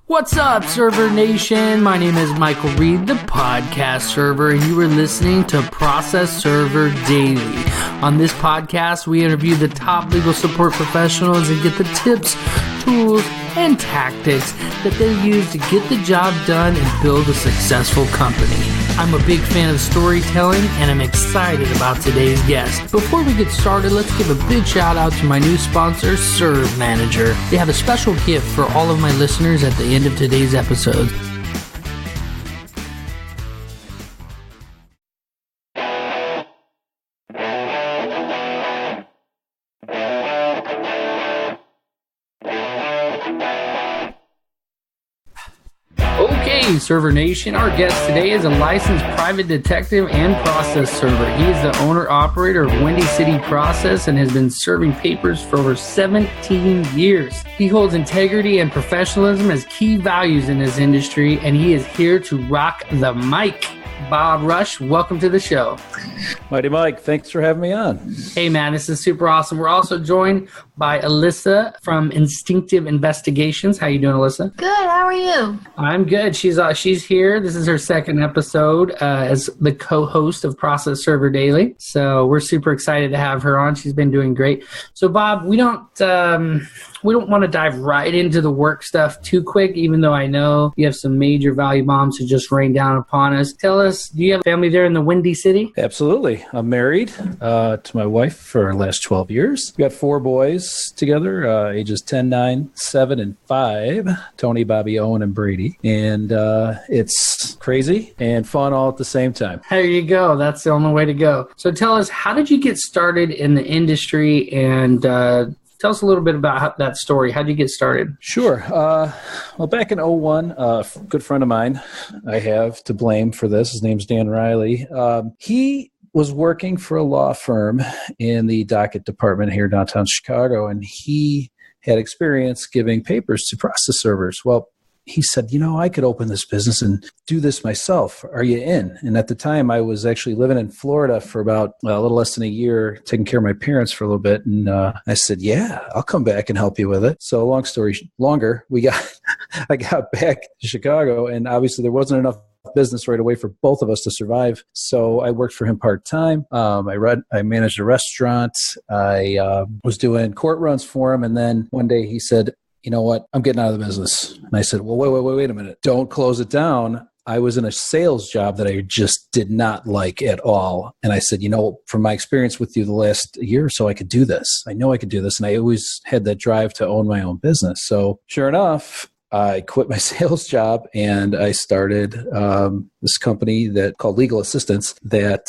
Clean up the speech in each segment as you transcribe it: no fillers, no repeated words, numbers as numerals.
What's up, Server Nation? My name is Michael Reed, the podcast server, and you are listening to Process Server Daily. On this podcast, we interview the top legal support professionals and get the tips, tools, and tactics that they use to get the job done and build a successful company. I'm a big fan of storytelling, and I'm excited about today's guest. Before we get started, let's give a big shout out to my new sponsor, Serve Manager. They have a special gift for all of my listeners at the end of today's episode. Okay, Server Nation, our guest today is a licensed private detective and process server. He is the owner-operator of Windy City Process and has been serving papers for over 17 years. He holds integrity and professionalism as key values in his industry, and he is here to rock the mic. Bob Rush, welcome to the show. Mighty Mike, thanks for having me on. Hey man, this is super awesome. We're also joined by Alyssa from Instinctive Investigations. How you doing, Alyssa? Good, how are you? I'm good. She's here. This is her second episode as the co-host of Process Server Daily. So we're super excited to have her on. She's been doing great. So Bob, we don't want to dive right into the work stuff too quick, even though I know you have some major value bombs to just rain down upon us. Tell us, do you have family there in the Windy City? Absolutely. I'm married to my wife for the last 12 years. We got 4 boys together, ages 10, 9, 7, and 5, Tony, Bobby, Owen, and Brady. And it's crazy and fun all at the same time. There you go. That's the only way to go. So tell us, how did you get started in the industry, and tell us a little bit about that story. How did you get started? Sure. Well, back in 2001, a good friend of mine I have to blame for this. His name's Dan Riley. He was working for a law firm in the docket department here downtown Chicago, and he had experience giving papers to process servers. Well, he said, I could open this business and do this myself. Are you in? And at the time, I was actually living in Florida for about a little less than a year, taking care of my parents for a little bit. And I said, yeah, I'll come back and help you with it. So long story longer, I got back to Chicago, and obviously there wasn't enough business right away for both of us to survive. So I worked for him part-time. I managed a restaurant. I was doing court runs for him. And then one day he said, you know what, I'm getting out of the business. And I said, well, wait a minute. Don't close it down. I was in a sales job that I just did not like at all. And I said, from my experience with you the last year or so, I could do this. I know I could do this. And I always had that drive to own my own business. So sure enough, I quit my sales job and I started this company called Legal Assistance that,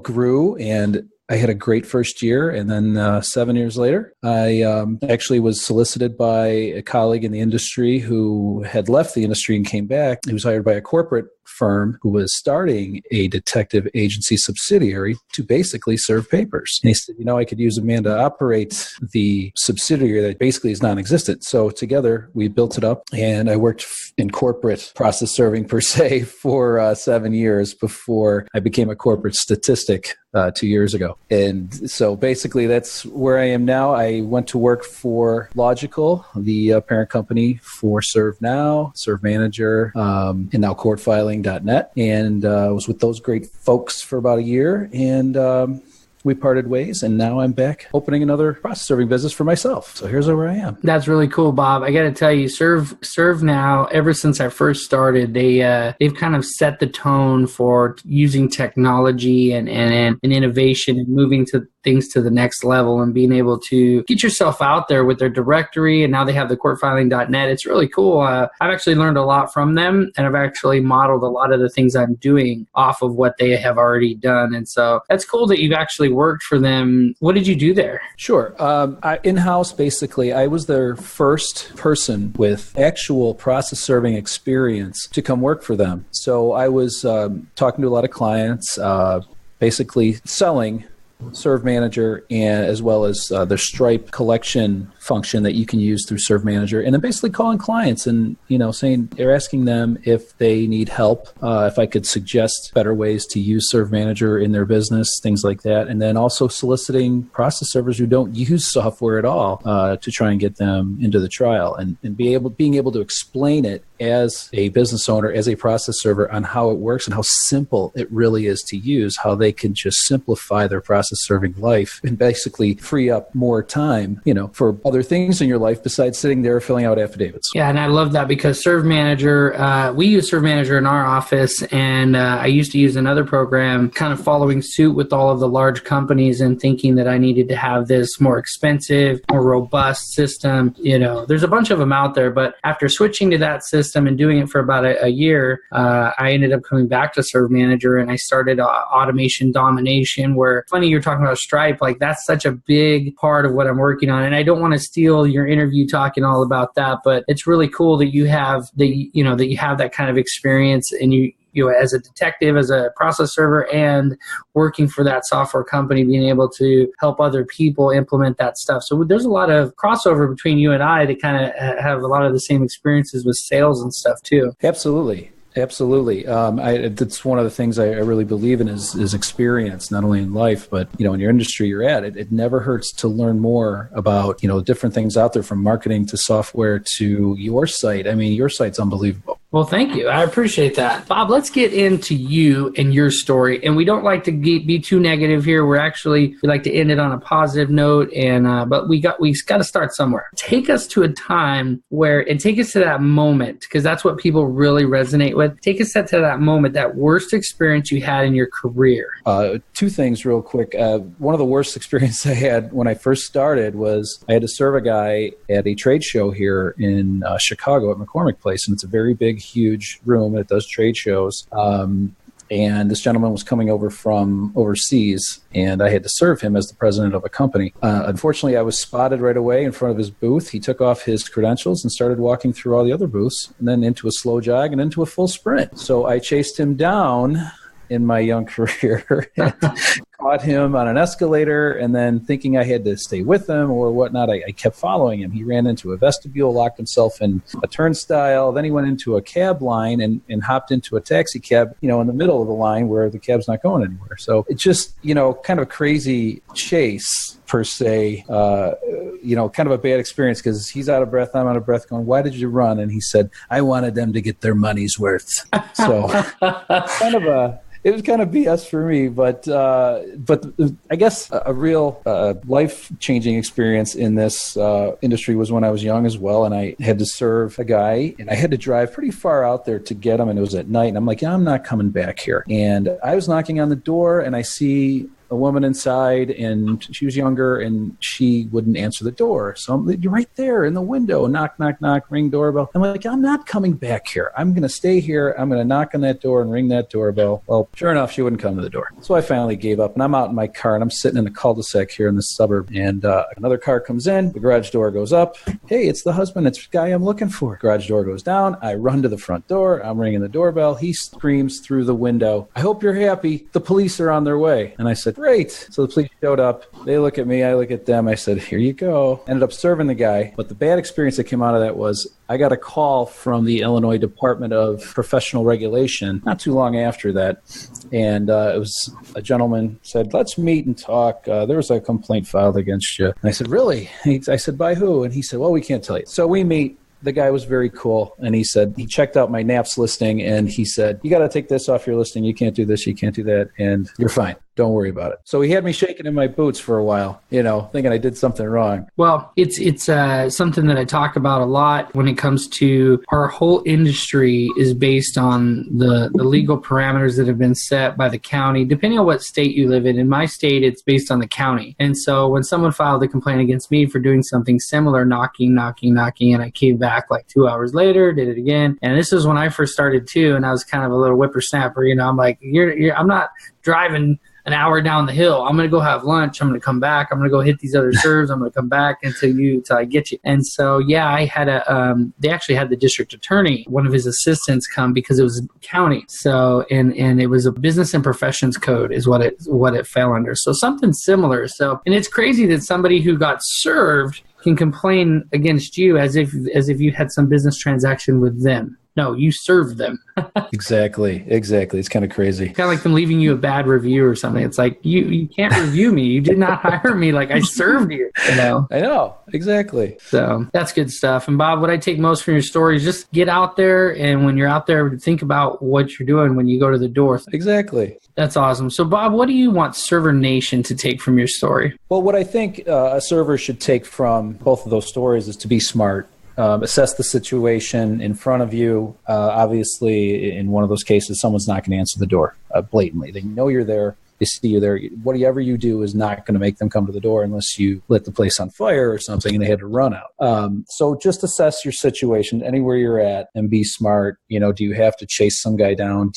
grew, and I had a great first year. And then 7 years later, I actually was solicited by a colleague in the industry who had left the industry and came back. He was hired by a corporate firm who was starting a detective agency subsidiary to basically serve papers. And he said, I could use a man to operate the subsidiary that basically is non-existent. So together we built it up, and I worked in corporate process serving per se for 7 years before I became a corporate statistic 2 years ago. And so basically that's where I am now. I went to work for Logical, the parent company for ServeNow, Serve Manager, and now CourtFiling.net, and was with those great folks for about a year, and we parted ways, and now I'm back opening another process serving business for myself. So here's where I am. That's really cool, Bob. I got to tell you, ServeNow, ever since I first started, they've kind of set the tone for using technology and innovation and moving things to the next level and being able to get yourself out there with their directory. And now they have the CourtFiling.net. It's really cool. I've actually learned a lot from them, and I've actually modeled a lot of the things I'm doing off of what they have already done. And so that's cool that you've actually worked for them. What did you do there? Sure. In-house, basically, I was their first person with actual process serving experience to come work for them. So I was talking to a lot of clients, basically selling Serve Manager, and as well as the Stripe collection function that you can use through Serve Manager, and then basically calling clients and saying, you're asking them if they need help, if I could suggest better ways to use Serve Manager in their business, things like that, and then also soliciting process servers who don't use software at all to try and get them into the trial, and being able to explain it as a business owner, as a process server, on how it works and how simple it really is to use, how they can just simplify their process serving life and basically free up more time, for other things in your life besides sitting there filling out affidavits. Yeah, and I love that because Serve Manager, we use Serve Manager in our office, and I used to use another program kind of following suit with all of the large companies and thinking that I needed to have this more expensive, more robust system. There's a bunch of them out there, but after switching to that system and doing it for about a year, I ended up coming back to Serve Manager, and I started automation domination, where, funny you're talking about Stripe, like that's such a big part of what I'm working on. And I don't want to steal your interview talking all about that, but it's really cool that you have that kind of experience, and you as a detective, as a process server, and working for that software company, being able to help other people implement that stuff. So there's a lot of crossover between you and I that kind of have a lot of the same experiences with sales and stuff too. Absolutely. That's one of the things I really believe in is experience, not only in life, but, in your industry you're at. It never hurts to learn more about, different things out there, from marketing to software to your site. I mean, your site's unbelievable. Well, thank you. I appreciate that. Bob, let's get into you and your story. And we don't like to be too negative here. We like to end it on a positive note, but we got to start somewhere. Take us to a time and take us to that moment, because that's what people really resonate with. Take us to that moment, that worst experience you had in your career. Two things real quick. One of the worst experiences I had when I first started was I had to serve a guy at a trade show here in Chicago at McCormick Place, and it's a very big, huge room that does trade shows. And this gentleman was coming over from overseas, and I had to serve him as the president of a company. Unfortunately, I was spotted right away in front of his booth. He took off his credentials and started walking through all the other booths, and then into a slow jog and into a full sprint. So I chased him down in my young career, caught him on an escalator, and then thinking I had to stay with him or whatnot, I kept following him. He ran into a vestibule, locked himself in a turnstile. Then he went into a cab line and hopped into a taxi cab, in the middle of the line where the cab's not going anywhere. So it's just, kind of a crazy chase per se, kind of a bad experience, because he's out of breath, I'm out of breath, going, "Why did you run?" And he said, "I wanted them to get their money's worth." So it was kind of BS for me, but I guess a real life-changing experience in this industry was when I was young as well, and I had to serve a guy, and I had to drive pretty far out there to get him, and it was at night, and I'm like, I'm not coming back here. And I was knocking on the door, and I see a woman inside, and she was younger, and she wouldn't answer the door. So you're right there in the window, knock, knock, knock, ring doorbell. I'm like, I'm not coming back here. I'm going to stay here. I'm going to knock on that door and ring that doorbell. Well, sure enough, she wouldn't come to the door. So I finally gave up, and I'm out in my car, and I'm sitting in a cul-de-sac here in the suburb, and another car comes in. The garage door goes up. Hey, it's the husband. It's the guy I'm looking for. Garage door goes down. I run to the front door. I'm ringing the doorbell. He screams through the window, "I hope you're happy. The police are on their way." And I said, "Great." So the police showed up. They look at me. I look at them. I said, "Here you go." Ended up serving the guy. But the bad experience that came out of that was I got a call from the Illinois Department of Professional Regulation not too long after that. And it was a gentleman said, "Let's meet and talk. There was a complaint filed against you." And I said, "Really?" I said, "By who?" And he said, "Well, we can't tell you." So we meet. The guy was very cool, and he said he checked out my NAPS listing, and he said, "You got to take this off your listing. You can't do this, you can't do that, and you're fine. Don't worry about it." So he had me shaking in my boots for a while, thinking I did something wrong. Well, it's something that I talk about a lot when it comes to our whole industry is based on the legal parameters that have been set by the county, depending on what state you live in. In my state, it's based on the county. And so when someone filed a complaint against me for doing something similar, knocking, and I came back like 2 hours later, did it again. And this is when I first started too, and I was kind of a little whippersnapper. I'm like, I'm not driving an hour down the hill. I'm going to go have lunch. I'm going to come back. I'm going to go hit these other serves. I'm going to come back until I get you. And so, yeah, I had they actually had the district attorney, one of his assistants, come because it was county. So, and it was a business and professions code is what it fell under. So something similar. So, and it's crazy that somebody who got served can complain against you as if you had some business transaction with them. No, you served them. Exactly. It's kind of crazy. Kind of like them leaving you a bad review or something. It's like, you can't review me. You did not hire me. Like, I served you, I know. Exactly. So that's good stuff. And Bob, what I take most from your story is just get out there. And when you're out there, think about what you're doing when you go to the door. Exactly. That's awesome. So Bob, what do you want Server Nation to take from your story? Well, what I think a server should take from both of those stories is to be smart. Assess the situation in front of you. Obviously, in one of those cases, someone's not going to answer the door blatantly. They know you're there. They see you there. Whatever you do is not going to make them come to the door unless you lit the place on fire or something and they had to run out. So just assess your situation anywhere you're at and be smart. Do you have to chase some guy down?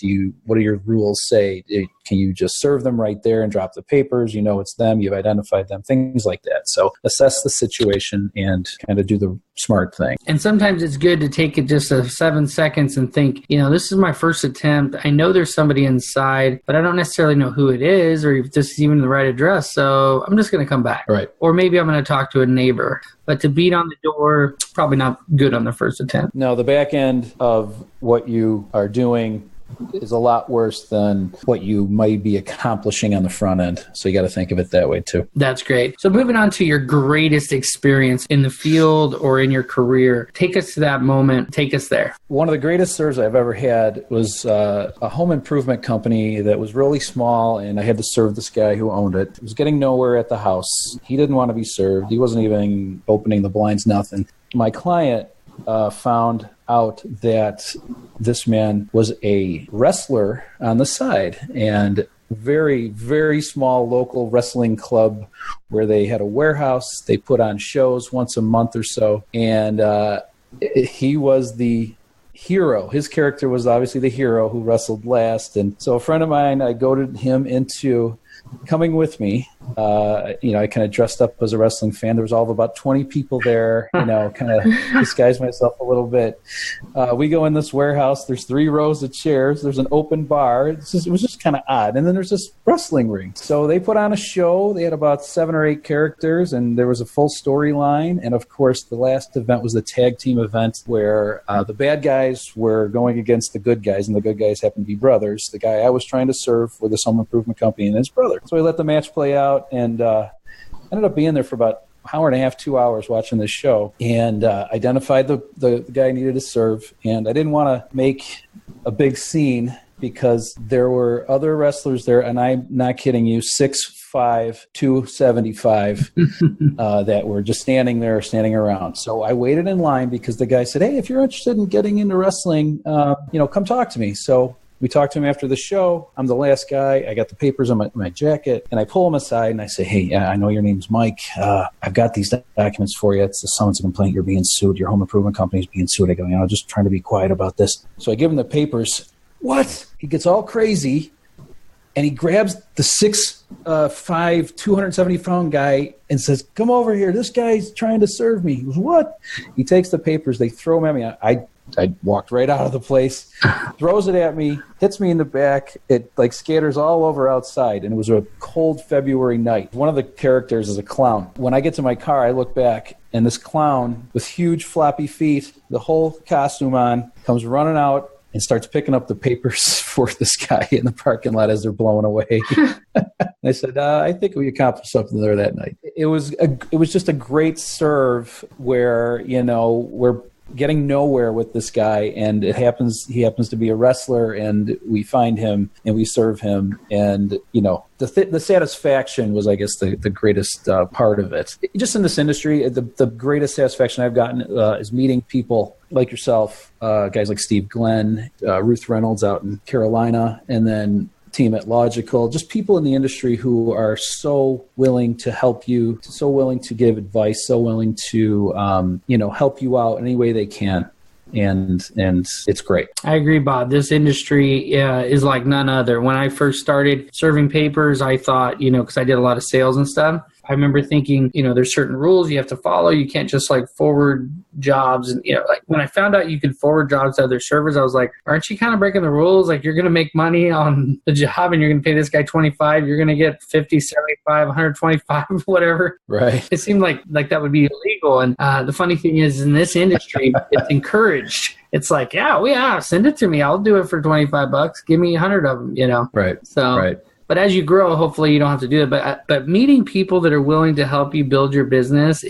What do your rules say? Can you just serve them right there and drop the papers? It's them. You've identified them, things like that. So assess the situation and kind of do the smart thing. And sometimes it's good to take it just 7 seconds and think, this is my first attempt. I know there's somebody inside, but I don't necessarily know who it is or if this is even the right address. So I'm just going to come back. Right. Or maybe I'm going to talk to a neighbor. But to beat on the door, probably not good on the first attempt. No, the back end of what you are doing is a lot worse than what you might be accomplishing on the front end. So you got to think of it that way too. That's great. So moving on to your greatest experience in the field or in your career, take us to that moment. Take us there. One of the greatest serves I've ever had was a home improvement company that was really small, and I had to serve this guy who owned it. It was getting nowhere at the house. He didn't want to be served. He wasn't even opening the blinds, nothing. My client found out that this man was a wrestler on the side, and very, very small local wrestling club where they had a warehouse. They put on shows once a month or so, and he was the hero. His character was obviously the hero who wrestled last. And so a friend of mine, I goaded him into coming with me. I kind of dressed up as a wrestling fan. There was all of about 20 people there, kind of disguised myself a little bit. We go in this warehouse. There's 3 rows of chairs. There's an open bar. It was just kind of odd. And then there's this wrestling ring. So they put on a show. They had about 7 or 8 characters, and there was a full storyline. And of course, the last event was the tag team event where the bad guys were going against the good guys, and the good guys happened to be brothers. The guy I was trying to serve for this home improvement company and his brother. So we let the match play out, and ended up being there for about an hour and a half, 2 hours watching this show, and identified the guy I needed to serve. And I didn't want to make a big scene because there were other wrestlers there, and I'm not kidding you, 6'5", 275, that were just standing around. So I waited in line because the guy said, "Hey, if you're interested in getting into wrestling, come talk to me." So we talked to him after the show. I'm the last guy. I got the papers on my jacket, and I pull him aside and I say, "Hey, I know your name's Mike. I've got these documents for you. It's someone's a complaint. You're being sued. Your home improvement company's being sued." I go, just trying to be quiet about this. So I give him the papers. What? He gets all crazy, and he grabs the 6'5", 270-pound guy and says, "Come over here. This guy's trying to serve me." He goes, "What?" He takes the papers. They throw them at me. I walked right out of the place, throws it at me, hits me in the back. It scatters all over outside, and it was a cold February night. One of the characters is a clown. When I get to my car, I look back, and this clown with huge floppy feet, the whole costume on, comes running out and starts picking up the papers for this guy in the parking lot as they're blowing away. I said, I think we accomplished something there that night. It was just a great serve where, we're getting nowhere with this guy, and he happens to be a wrestler, and we find him and we serve him, and the satisfaction was, I guess, the greatest part of it. Just in this industry, the greatest satisfaction I've gotten is meeting people like yourself, guys like Steve Glenn, Ruth Reynolds out in Carolina, and then team at Logical, just people in the industry who are so willing to help you, so willing to give advice, so willing to, help you out any way they can. and it's great. I agree, Bob. This industry is like none other. When I first started serving papers, I thought, because I did a lot of sales and stuff, I remember thinking, there's certain rules you have to follow. You can't just like forward jobs. And, like when I found out you could forward jobs to other servers, I was like, aren't you kind of breaking the rules? Like you're going to make money on the job and you're going to pay this guy 25. You're going to get 50, 75, 125, whatever. Right. It seemed like that would be illegal. And the funny thing is in this industry, it's encouraged. It's like, yeah, send it to me. I'll do it for $25. Give me 100 of them, Right. So, right. But as you grow, hopefully you don't have to do it. But meeting people that are willing to help you build your business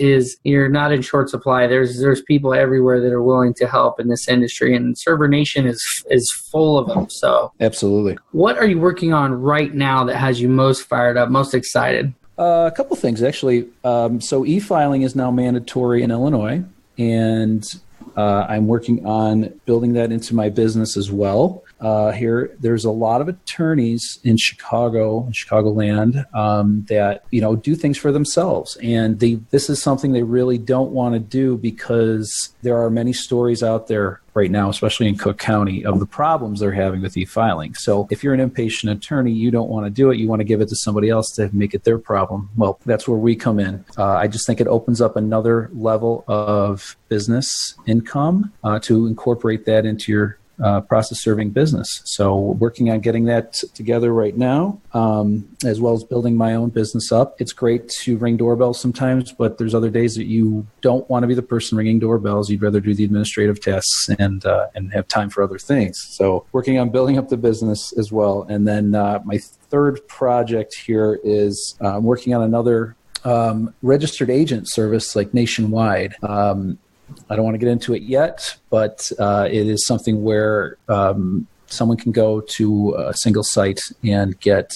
you're not in short supply. There's people everywhere that are willing to help in this industry, and Server Nation is full of them. So absolutely. What are you working on right now that has you most fired up, most excited? A couple things actually. So e-filing is now mandatory in Illinois, and I'm working on building that into my business as well. Here, there's a lot of attorneys in Chicagoland, that, do things for themselves. And this is something they really don't want to do because there are many stories out there right now, especially in Cook County, of the problems they're having with e-filing. So if you're an impatient attorney, you don't want to do it. You want to give it to somebody else to make it their problem. Well, that's where we come in. I just think it opens up another level of business income to incorporate that into your process serving business. So working on getting that together right now, as well as building my own business up. It's great to ring doorbells sometimes, but there's other days that you don't want to be the person ringing doorbells. You'd rather do the administrative tasks and have time for other things. So working on building up the business as well. And then my third project here is working on another registered agent service like nationwide. I don't want to get into it yet, but it is something where someone can go to a single site and get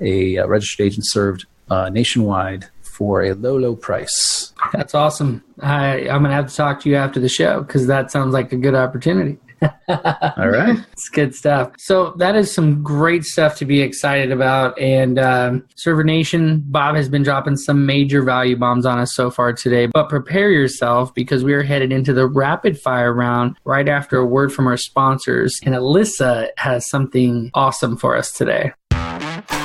a registered agent served nationwide for a low price. That's awesome. I'm going to have to talk to you after the show because that sounds like a good opportunity. All right. It's good stuff. So that is some great stuff to be excited about. And Server Nation, Bob has been dropping some major value bombs on us so far today. But prepare yourself because we are headed into the rapid fire round right after a word from our sponsors. And Alyssa has something awesome for us today.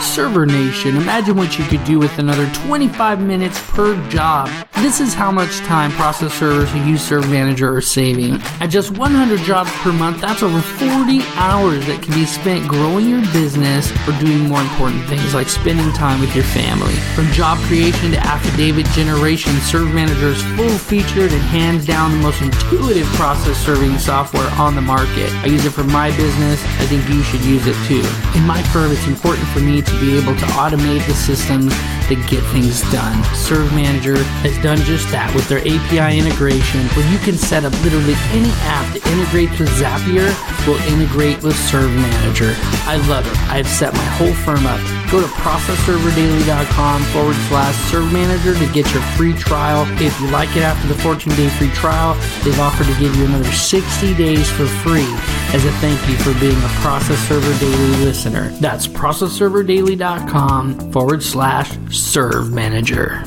Server Nation, imagine what you could do with another 25 minutes per job. This is how much time process servers who use Server Manager are saving. At just 100 jobs per month, that's over 40 hours that can be spent growing your business or doing more important things like spending time with your family. From job creation to affidavit generation, Server Manager is full-featured and hands down the most intuitive process serving software on the market. I use it for my business. I think you should use it too. In my firm, it's important for me to be able to automate the systems that get things done. Serve Manager has done just that with their API integration, where you can set up literally any app that integrates with Zapier will integrate with Serve Manager. I love it. I've set my whole firm up. Go to processserverdaily.com/Serve Manager to get your free trial. If you like it after the 14-day free trial, they've offered to give you another 60 days for free as a thank you for being a Process Server Daily listener. That's processserverdaily.com/Serve Manager.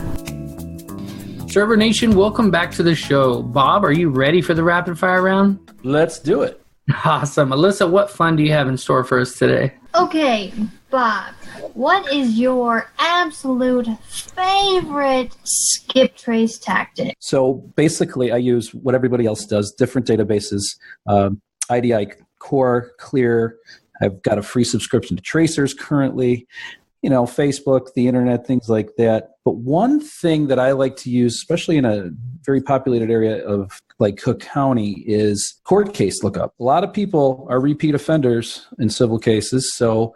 Server Nation, welcome back to the show. Bob, are you ready for the rapid fire round? Let's do it. Awesome. Alyssa, what fun do you have in store for us today? Okay, Bob, what is your absolute favorite skip trace tactic? So basically, I use what everybody else does, different databases, IDI Core, Clear. I've got a free subscription to Tracers currently, Facebook, the internet, things like that. But one thing that I like to use, especially in a very populated area of like Cook County, is court case lookup. A lot of people are repeat offenders in civil cases. So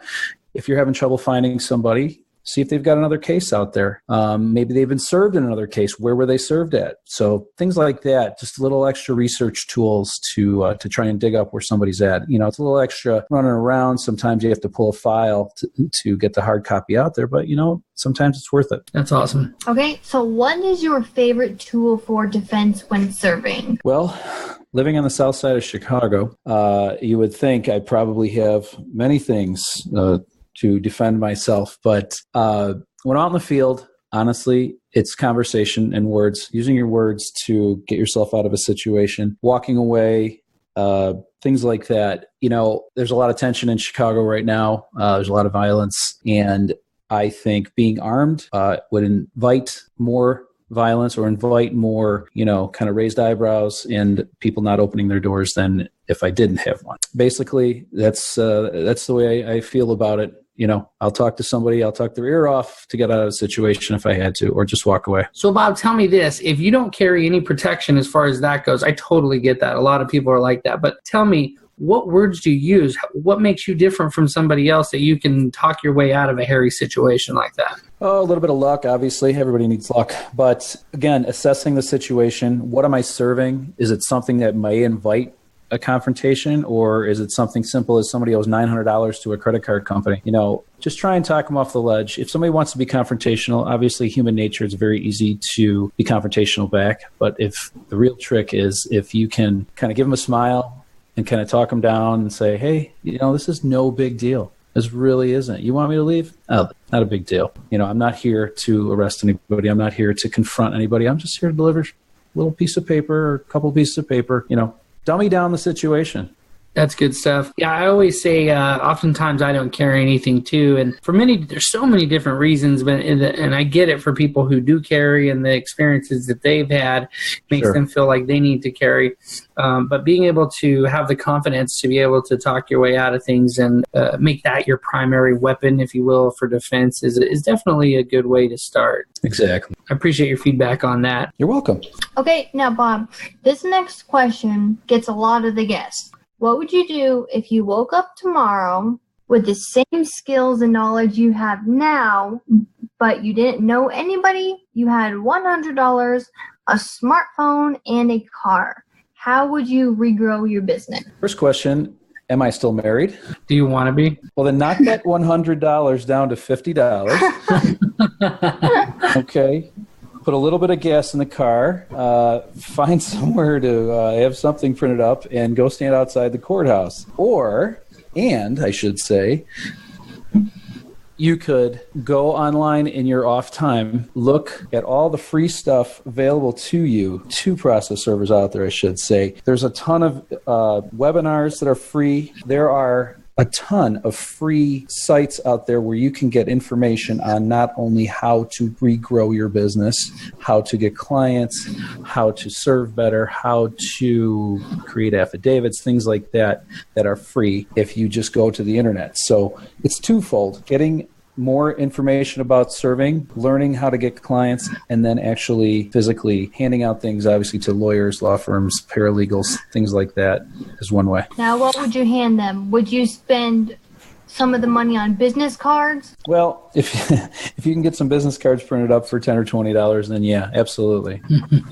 if you're having trouble finding somebody, see if they've got another case out there. Maybe they've been served in another case. Where were they served at? So things like that, just little extra research tools to try and dig up where somebody's at. It's a little extra running around. Sometimes you have to pull a file to get the hard copy out there, but sometimes it's worth it. That's awesome. Okay, so what is your favorite tool for defense when serving? Well, living on the south side of Chicago, you would think I probably have many things to defend myself. But when I'm out in the field, honestly, it's conversation and words, using your words to get yourself out of a situation, walking away things like that. There's a lot of tension in Chicago right now. There's a lot of violence, and I think being armed would invite more violence or invite more, kind of raised eyebrows and people not opening their doors than if I didn't have one. Basically, that's the way I feel about it. I'll talk to somebody, I'll talk their ear off to get out of the situation if I had to, or just walk away. So Bob, tell me this, if you don't carry any protection as far as that goes, I totally get that. A lot of people are like that, but tell me, what words do you use? What makes you different from somebody else that you can talk your way out of a hairy situation like that? Oh, a little bit of luck, obviously. Everybody needs luck. But again, assessing the situation, what am I serving? Is it something that may invite a confrontation, or is it something simple as somebody owes $900 to a credit card company? Just try and talk them off the ledge. If somebody wants to be confrontational, obviously human nature, it's very easy to be confrontational back. But if the real trick is if you can kind of give them a smile and kind of talk them down and say, hey, this is no big deal. This really isn't. You want me to leave? Oh, not a big deal. I'm not here to arrest anybody. I'm not here to confront anybody. I'm just here to deliver a little piece of paper or a couple pieces of paper, dummy down the situation. That's good stuff. Yeah, I always say oftentimes I don't carry anything too. And for there's so many different reasons, but and I get it for people who do carry and the experiences that they've had makes them feel like they need to carry. But being able to have the confidence to be able to talk your way out of things and make that your primary weapon, if you will, for defense is definitely a good way to start. Exactly. I appreciate your feedback on that. You're welcome. Okay, now Bob, this next question gets a lot of the guests. What would you do if you woke up tomorrow with the same skills and knowledge you have now, but you didn't know anybody? You had $100, a smartphone, and a car. How would you regrow your business? First question, am I still married? Do you want to be? Well, then knock that $100 down to $50. Okay. Put a little bit of gas in the car, find somewhere to have something printed up, and go stand outside the courthouse. And I should say, you could go online in your off time, look at all the free stuff available to you, to process servers out there, I should say. There's a ton of webinars that are free. There are a ton of free sites out there where you can get information on not only how to regrow your business, how to get clients, how to serve better, how to create affidavits, things like that are free if you just go to the internet. So it's twofold: getting more information about serving, learning how to get clients, and then actually physically handing out things, obviously, to lawyers, law firms, paralegals, things like that is one way. Now, what would you hand them? Would you spend some of the money on business cards? Well, if you can get some business cards printed up for $10 or $20, then yeah, absolutely.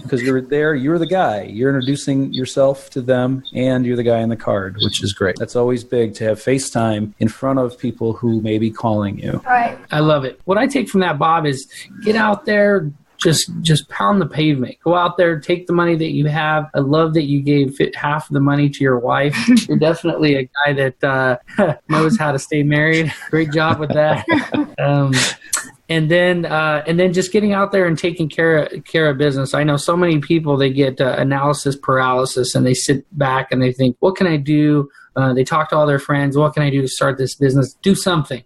Because you're the guy. You're introducing yourself to them, and you're the guy on the card, which is great. That's always big, to have FaceTime in front of people who may be calling you. Right. I love it. What I take from that, Bob, is get out there, just pound the pavement. Go out there, take the money that you have. I love that you gave half of the money to your wife. You're definitely a guy that knows how to stay married. Great job with that. And then just getting out there and taking care of business. I know so many people, they get analysis paralysis, and they sit back and they think, what can I do? They talk to all their friends. What can I do to start this business? Do something.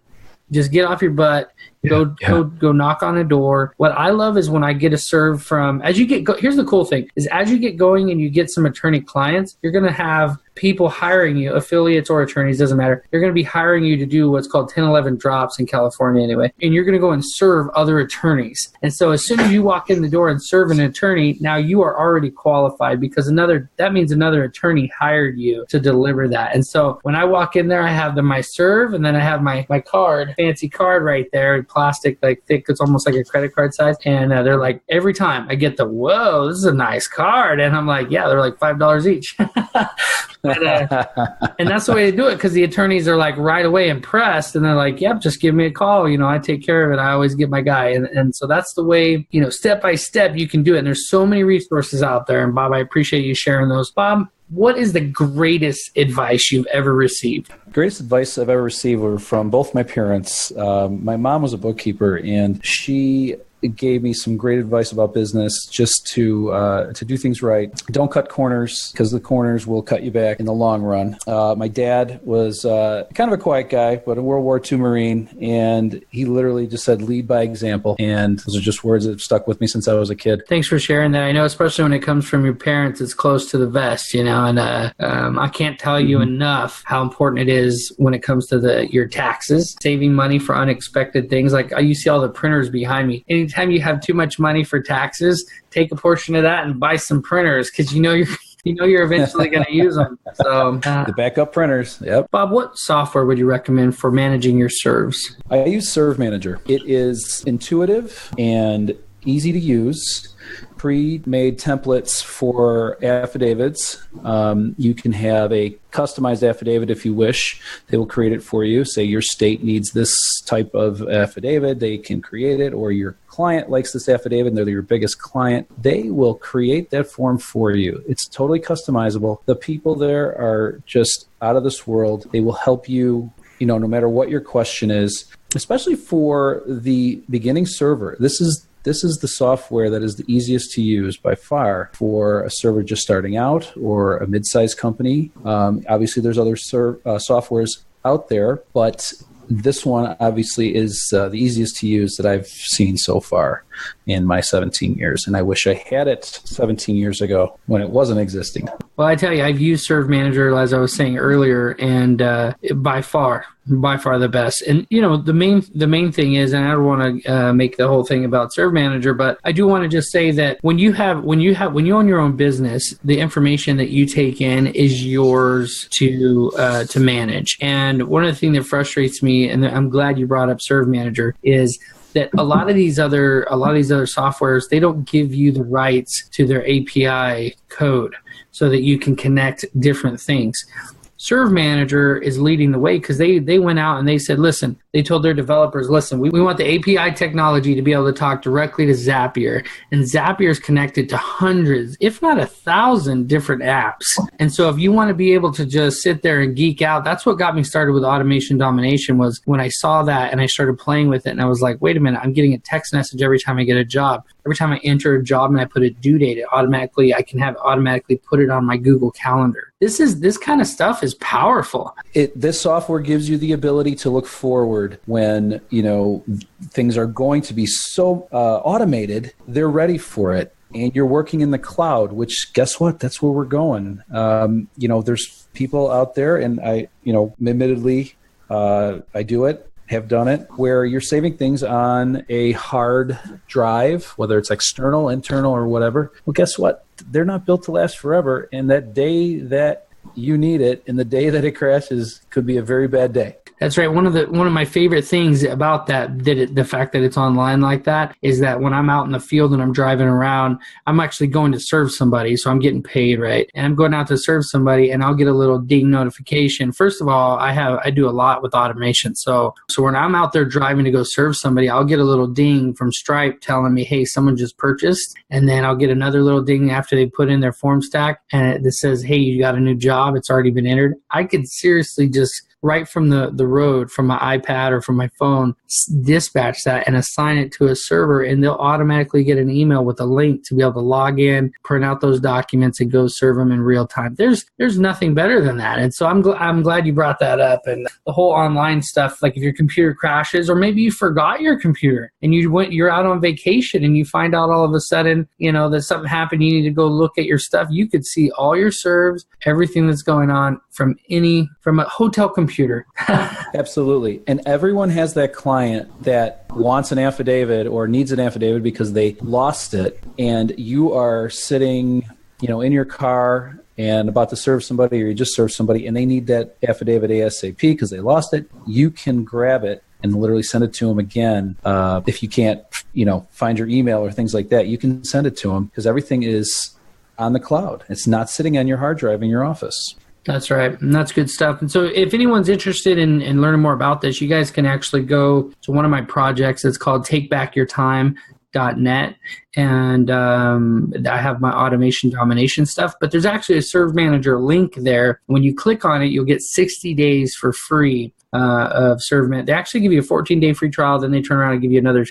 Just get off your butt. Go knock on a door. What I love is when I get a serve from, here's the cool thing, is as you get going and you get some attorney clients, you're going to have people hiring you, affiliates or attorneys, doesn't matter. They're going to be hiring you to do what's called 1011 drops in California anyway. And you're going to go and serve other attorneys. And so as soon as you walk in the door and serve an attorney, now you are already qualified, because that means another attorney hired you to deliver that. And so when I walk in there, I have my serve, and then I have my card, fancy card right there, plastic, like thick, it's almost like a credit card size. And they're like, every time I get whoa, this is a nice card. And I'm like, yeah, they're like $5 each. And that's the way to do it, because the attorneys are like right away impressed, and they're like, yep, just give me a call. I take care of it. I always get my guy. And so that's the way, step by step you can do it. And there's so many resources out there. And Bob, I appreciate you sharing those. Bob, what is the greatest advice you've ever received? Greatest advice I've ever received were from both my parents. My mom was a bookkeeper, and she gave me some great advice about business, just to do things right. Don't cut corners, because the corners will cut you back in the long run. My dad was kind of a quiet guy, but a World War II Marine, and he literally just said, lead by example. And those are just words that have stuck with me since I was a kid. Thanks for sharing that. I know, especially when it comes from your parents, it's close to the vest, and I can't tell you enough how important it is when it comes to your taxes, saving money for unexpected things. Like you see all the printers behind me. Anytime you have too much money for taxes, take a portion of that and buy some printers, because you're eventually going to use them. So the backup printers. Yep. Bob, what software would you recommend for managing your serves? I use Serve Manager. It is intuitive and easy to use. Pre-made templates for affidavits. You can have a customized affidavit if you wish. They will create it for you. Say your state needs this type of affidavit, they can create it, or your client likes this affidavit and they're your biggest client. They will create that form for you. It's totally customizable. The people there are just out of this world. They will help you, no matter what your question is, especially for the beginning server. This is the software that is the easiest to use by far for a server just starting out or a mid-sized company. Obviously, there's other softwares out there, but this one obviously is the easiest to use that I've seen so far in my 17 years. And I wish I had it 17 years ago when it wasn't existing. Well, I tell you, I've used Serve Manager, as I was saying earlier, and by far the best. And the main thing is, and I don't want to make the whole thing about Serve Manager, but I do want to just say that when you own your own business, the information that you take in is yours to manage. And one of the things that frustrates me, and I'm glad you brought up Serve Manager, is that a lot of these other softwares, they don't give you the rights to their API code so that you can connect different things. Serve Manager is leading the way, because they went out and they said, listen, they told their developers, listen, we want the API technology to be able to talk directly to Zapier. And Zapier is connected to hundreds, if not 1,000 different apps. And so if you want to be able to just sit there and geek out, that's what got me started with Automation Domination, was when I saw that and I started playing with it, and I was like, wait a minute, I'm getting a text message every time I get a job. Every time I enter a job and I put a due date, I can have it automatically put it on my Google Calendar. This kind of stuff is powerful. This software gives you the ability to look forward when things are going to be so automated. They're ready for it, and you're working in the cloud. Which, guess what? That's where we're going. There's people out there, and I, admittedly, I do it. Have done it, where you're saving things on a hard drive, whether it's external, internal, or whatever. Well, guess what? They're not built to last forever, and that day that you need it and the day that it crashes could be a very bad day. That's right. One of my favorite things about the fact that it's online like that, is that when I'm out in the field and I'm driving around, I'm actually going to serve somebody, so I'm getting paid, right? And I'm going out to serve somebody, and I'll get a little ding notification. First of all, I do a lot with automation, so when I'm out there driving to go serve somebody, I'll get a little ding from Stripe telling me, hey, someone just purchased, and then I'll get another little ding after they put in their form stack, and it says, hey, you got a new job. It's already been entered. I could seriously just, right from the road, from my iPad or from my phone, dispatch that and assign it to a server, and they'll automatically get an email with a link to be able to log in, print out those documents, and go serve them in real time. There's nothing better than that. And so I'm glad you brought that up. And the whole online stuff, like if your computer crashes, or maybe you forgot your computer and you're out on vacation and you find out all of a sudden, that something happened, you need to go look at your stuff. You could see all your serves, everything that's going on from a hotel computer. Absolutely. And everyone has that client that wants an affidavit or needs an affidavit because they lost it, and you are sitting, in your car and about to serve somebody, or you just served somebody, and they need that affidavit ASAP because they lost it. You can grab it and literally send it to them again. If you can't, find your email or things like that, you can send it to them, because everything is on the cloud. It's not sitting on your hard drive in your office. That's right. And that's good stuff. And so if anyone's interested in learning more about this, you guys can actually go to one of my projects. It's called TakeBackYourTime.net. And I have my Automation Domination stuff, but there's actually a Serve Manager link there. When you click on it, you'll get 60 days for free of ServMan. They actually give you a 14-day free trial, then they turn around and give you another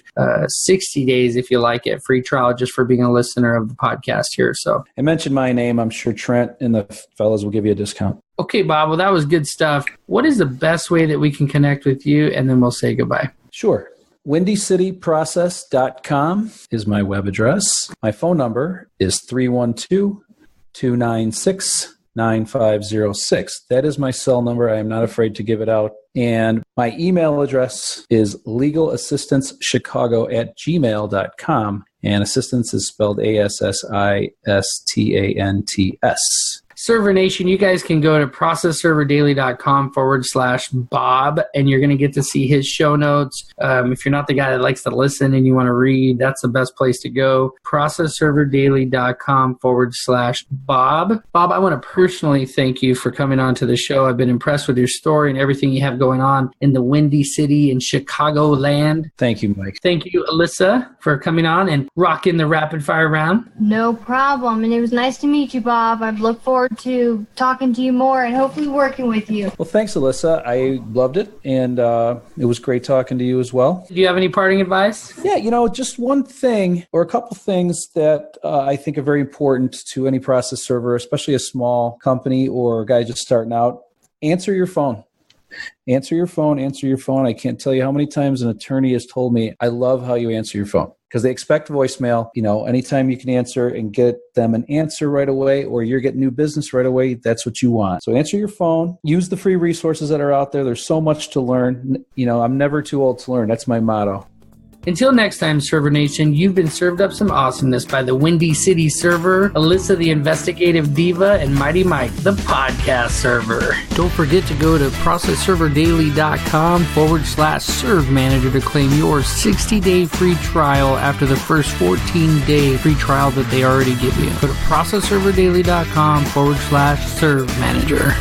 60 days, if you like it, free trial just for being a listener of the podcast here. So, and mention my name. I'm sure Trent and the fellas will give you a discount. Okay, Bob. Well, that was good stuff. What is the best way that we can connect with you? And then we'll say goodbye. Sure. WindyCityProcess.com is my web address. My phone number is 312-296-9506. That is my cell number. I am not afraid to give it out. And my email address is legalassistancechicago@gmail.com. And assistance is spelled ASSISTANTS. Server Nation, you guys can go to processserverdaily.com/Bob, and you're going to get to see his show notes. If you're not the guy that likes to listen and you want to read, that's the best place to go. processserverdaily.com/Bob. Bob, I want to personally thank you for coming on to the show. I've been impressed with your story and everything you have going on in the Windy City in Chicago land. Thank you, Mike. Thank you, Alyssa, for coming on and rocking the rapid fire round. No problem. And it was nice to meet you, Bob. I've looked forward to talking to you more and hopefully working with you. Well, thanks, Alyssa. I loved it, and it was great talking to you as well. Do you have any parting advice? Yeah, just one thing or a couple things that I think are very important to any process server, especially a small company or a guy just starting out. Answer your phone. Answer your phone. I can't tell you how many times an attorney has told me, I love how you answer your phone. Because they expect voicemail, anytime you can answer and get them an answer right away, or you're getting new business right away, that's what you want. So answer your phone, use the free resources that are out there. There's so much to learn. I'm never too old to learn. That's my motto. Until next time, Server Nation, you've been served up some awesomeness by the Windy City Server, Alyssa the Investigative Diva, and Mighty Mike, the Podcast Server. Don't forget to go to processserverdaily.com/serve manager to claim your 60-day free trial after the first 14-day free trial that they already give you. Go to processserverdaily.com/serve manager.